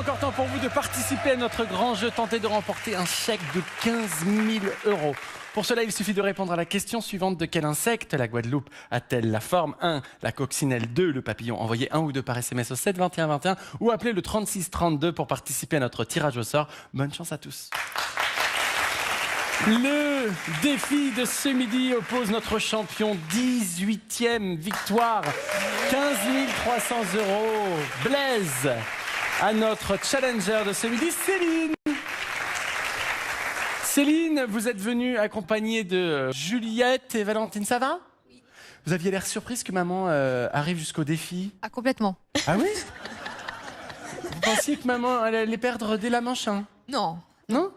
encore temps pour vous de participer à notre grand jeu, tenter de remporter un chèque de 15 000 €. Pour cela, il suffit de répondre à la question suivante. De quel insecte la Guadeloupe a-t-elle la forme? 1. La coccinelle. 2. Le papillon. Envoyez 1 ou 2 par SMS au 7 21 21 ou appelez le 36 32 pour participer à notre tirage au sort. Bonne chance à tous. Le défi de ce midi oppose notre champion, 18e victoire, 15 300 €, Blaise, à notre challenger de ce midi, Céline. Céline, vous êtes venue accompagnée de Juliette et Valentine, ça va? Oui. Vous aviez l'air surprise que maman arrive jusqu'au défi? Ah, complètement. Ah oui? Vous pensiez que maman allait perdre dès la manche, hein? Non. Non?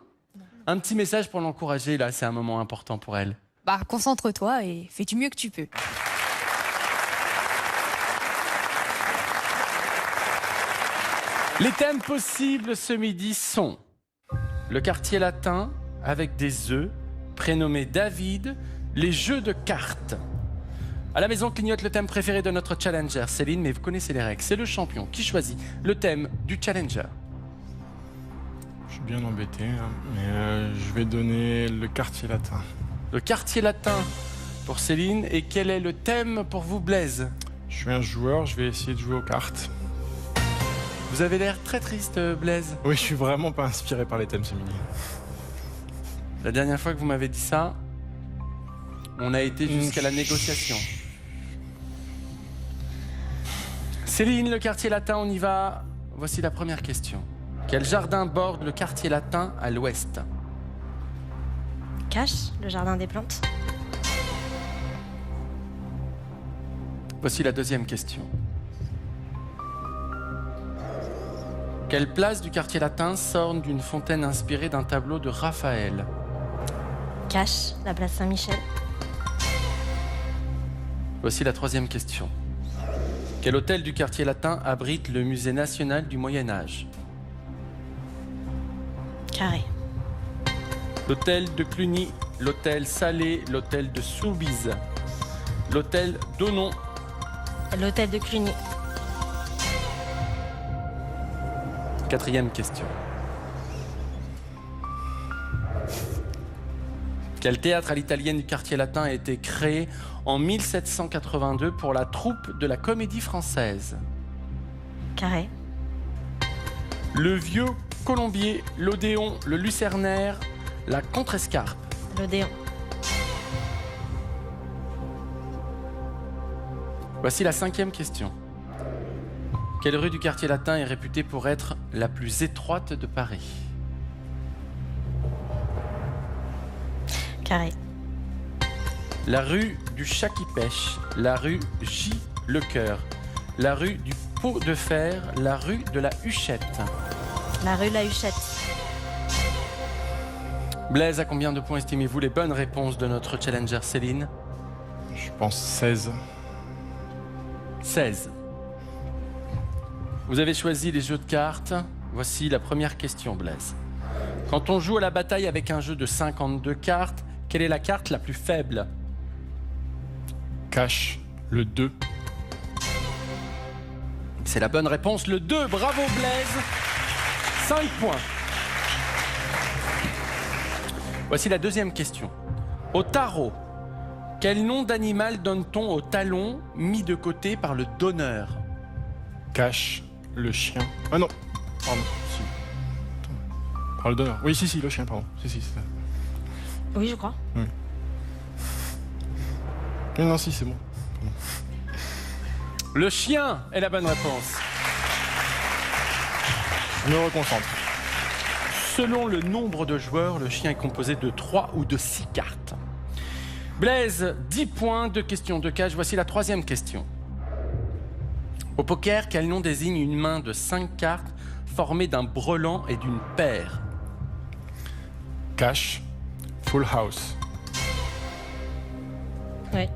Un petit message pour l'encourager, là, c'est un moment important pour elle. Bah, concentre-toi et fais du mieux que tu peux. Les thèmes possibles ce midi sont le quartier latin avec des œufs, prénommé David, les jeux de cartes. À la maison clignote le thème préféré de notre challenger, Céline, mais vous connaissez les règles. C'est le champion qui choisit le thème du challenger. Je suis bien embêté, hein, mais je vais donner le quartier latin. Le quartier latin pour Céline. Et quel est le thème pour vous, Blaise? Je suis un joueur, je vais essayer de jouer aux cartes. Vous avez l'air très triste, Blaise. Oui, je suis vraiment pas inspiré par les thèmes ce midi. La dernière fois que vous m'avez dit ça, on a été jusqu'à la négociation. Céline, le quartier latin, on y va. Voici la première question. Quel jardin borde le quartier latin à l'ouest? Cache, le jardin des plantes. Voici la deuxième question. Quelle place du quartier latin s'orne d'une fontaine inspirée d'un tableau de Raphaël? Cache, la place Saint-Michel. Voici la troisième question. Quel hôtel du quartier latin abrite le musée national du Moyen-Âge? Carré. L'hôtel de Cluny, l'hôtel Salé, l'hôtel de Soubise, l'hôtel d'Onon. L'hôtel de Cluny. Quatrième question. Quel théâtre à l'italienne du quartier latin a été créé en 1782 pour la troupe de la Comédie Française? Carré. Le Vieux Colombier, l'Odéon, le Lucernaire, la Contrescarpe. L'Odéon. Voici la cinquième question. Quelle rue du quartier latin est réputée pour être la plus étroite de Paris? Carré. La rue du Chat qui pêche, la rue J. Lecoeur, la rue du Pot de Fer, la rue de la Huchette. La rue La Huchette. Blaise, à combien de points estimez-vous les bonnes réponses de notre challenger Céline? Je pense 16. 16. Vous avez choisi les jeux de cartes. Voici la première question, Blaise. Quand on joue à la bataille avec un jeu de 52 cartes, quelle est la carte la plus faible? Cache, le 2. C'est la bonne réponse, le 2. Bravo, Blaise. 5 points. Voici la deuxième question. Au tarot, quel nom d'animal donne-t-on au talon mis de côté par le donneur? Cache, le chien. Ah non, pardon, si. Attends. Par le donneur. Oui, si, le chien, pardon. Si, c'est ça. Oui, je crois. Oui. Non, si, c'est bon. Pardon. Le chien est la bonne réponse. Je me reconcentre. Selon le nombre de joueurs, le chien est composé de 3 ou de 6 cartes. Blaise, 10 points, 2 questions de cage. Voici la troisième question. Au poker, quel nom désigne une main de 5 cartes formée d'un brelan et d'une paire? Cache, full house. Oui.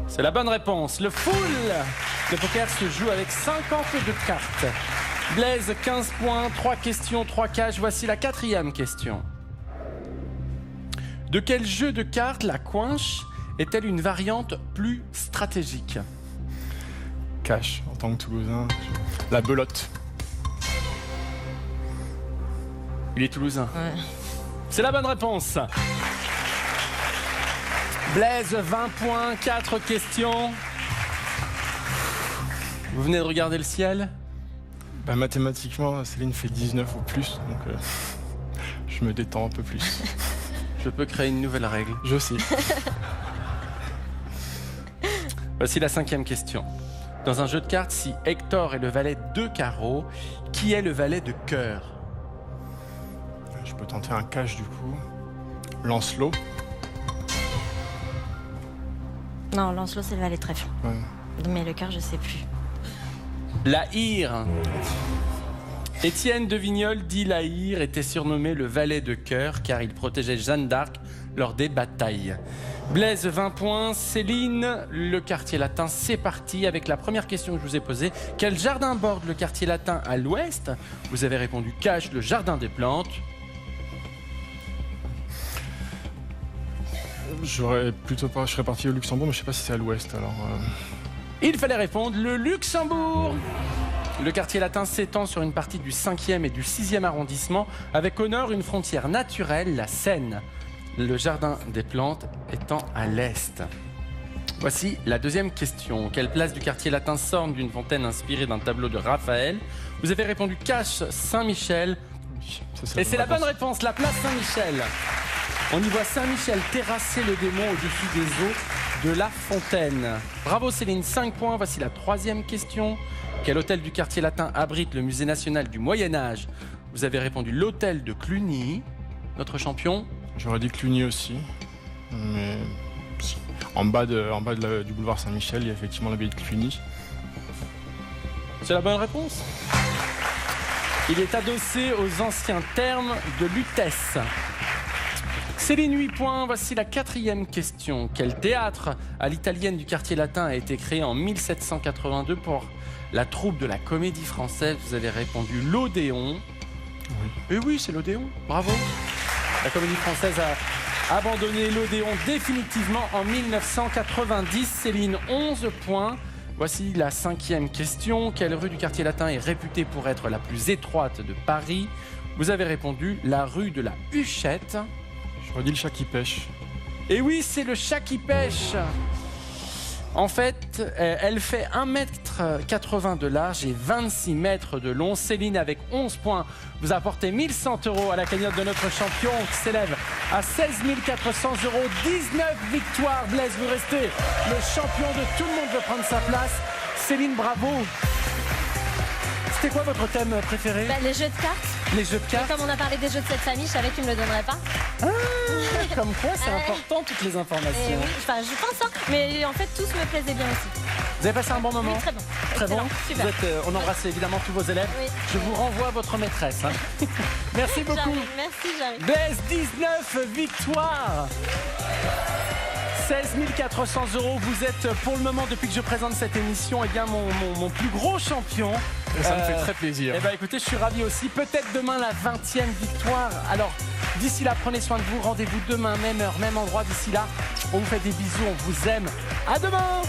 C'est la bonne réponse. Le full. Le poker se joue avec 52 cartes. Blaise, 15 points, 3 questions, 3 cages. Voici la quatrième question. De quel jeu de cartes la coinche est-elle une variante plus stratégique? Cache, en tant que Toulousain. La belote. Il est toulousain. Ouais. C'est la bonne réponse. Blaise, 20 points, 4 questions. Vous venez de regarder le ciel? Bah, mathématiquement, Céline fait 19 ou plus, donc je me détends un peu plus. Je peux créer une nouvelle règle. Je sais. Voici la 5e question. Dans un jeu de cartes, si Hector est le valet de carreau, qui est le valet de cœur? Je peux tenter un cash du coup. Lancelot. Non, Lancelot, c'est le valet de trèfle. Ouais. Mais le cœur, je sais plus. La Hire. Étienne de Vignoles dit la Hire était surnommé le valet de cœur car il protégeait Jeanne d'Arc lors des batailles. Blaise, 20 points. Céline, le quartier latin, c'est parti avec la première question que je vous ai posée. Quel jardin borde le quartier latin à l'ouest? Vous avez répondu cash, le jardin des plantes. Je serais parti au Luxembourg, mais je sais pas si c'est à l'ouest alors. Il fallait répondre le Luxembourg. Le quartier latin s'étend sur une partie du 5e et du 6e arrondissement, avec au nord une frontière naturelle, la Seine. Le jardin des plantes étant à l'est. Voici la deuxième question. Quelle place du quartier latin s'orne d'une fontaine inspirée d'un tableau de Raphaël? Vous avez répondu cash, Saint-Michel. Et c'est la bonne réponse, la place Saint-Michel. On y voit Saint-Michel terrasser le démon au-dessus des eaux de la fontaine. Bravo Céline, 5 points. Voici la troisième question. Quel hôtel du quartier latin abrite le musée national du Moyen-Âge? Vous avez répondu l'hôtel de Cluny. Notre champion? J'aurais dit Cluny aussi. Mais en bas du boulevard Saint-Michel, il y a effectivement l'abbaye de Cluny. C'est la bonne réponse. Il est adossé aux anciens thermes de Lutèce. Céline, 8 points. Voici la quatrième question. Quel théâtre à l'italienne du quartier latin a été créé en 1782 pour la troupe de la Comédie Française? Vous avez répondu l'Odéon. Oui. Et oui, c'est l'Odéon. Bravo. La Comédie Française a abandonné l'Odéon définitivement en 1990. Céline, 11 points. Voici la cinquième question. Quelle rue du quartier latin est réputée pour être la plus étroite de Paris? Vous avez répondu la rue de la Huchette. J'aurais dit le chat qui pêche. Et oui, c'est le chat qui pêche. En fait, elle fait 1,80 m de large et 26 mètres de long. Céline, avec 11 points, vous apportez 1 100 € à la cagnotte de notre champion qui s'élève à 16 400 €. 19 victoires. Blaise, vous restez le champion de tout le monde veut prendre sa place. Céline, bravo. C'était quoi votre thème préféré? Les jeux de cartes. Les jeux de Et cartes. comme on a parlé des jeux de cette famille, je savais que tu me le donnerais pas. Comme quoi, c'est important toutes les Et informations. oui, enfin, je pense, hein. Mais en fait, tous me plaisaient bien aussi. Vous avez passé un bon moment? Oui, très bon. Très bon. Excellent, super. Vous êtes, on embrasse évidemment tous vos élèves. Oui. Je vous renvoie à votre maîtresse. Hein. Merci beaucoup. J'arrive, merci, j'arrive. Blaise, 19 victoires. 16 400 €. Vous êtes pour le moment, depuis que je présente cette émission, eh bien, mon plus gros champion. Et ça me fait très plaisir. Eh bien, écoutez, je suis ravi aussi. Peut-être demain la 20e victoire. Alors, d'ici là, prenez soin de vous. Rendez-vous demain, même heure, même endroit. D'ici là, on vous fait des bisous, on vous aime. À demain.